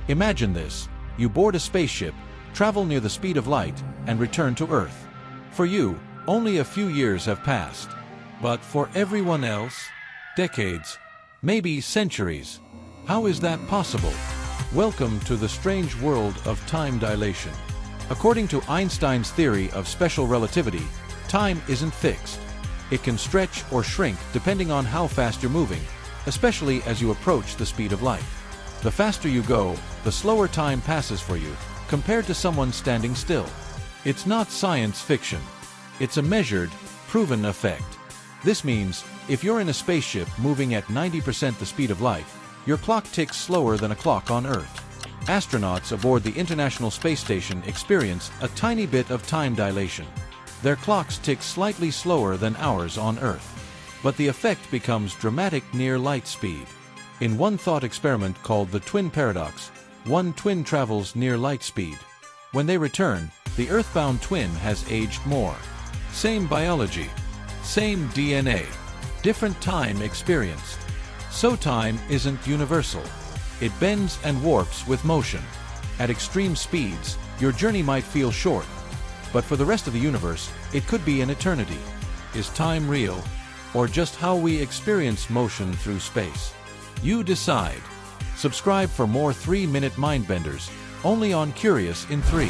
Imagine this: you board a spaceship, travel near the speed of light, and return to Earth. For you, only a few years have passed. But for everyone else, decades, maybe centuries. How is that possible? Welcome to the strange world of time dilation. According to Einstein's theory of special relativity, time isn't fixed. It can stretch or shrink depending on how fast you're moving, especially as you approach the speed of light. The faster you go, the slower time passes for you, compared to someone standing still. It's not science fiction. It's a measured, proven effect. This means, if you're in a spaceship moving at 90% the speed of light, your clock ticks slower than a clock on Earth. Astronauts aboard the International Space Station experience a tiny bit of time dilation. Their clocks tick slightly slower than ours on Earth. But the effect becomes dramatic near light speed. In one thought experiment called the twin paradox, one twin travels near light speed. When they return, the Earthbound twin has aged more. Same biology, same DNA, different time experienced. So time isn't universal. It bends and warps with motion. At extreme speeds, your journey might feel short, but for the rest of the universe, it could be an eternity. Is time real, or just how we experience motion through space? You decide. Subscribe for more 3-minute mind benders, only on Curious in 3.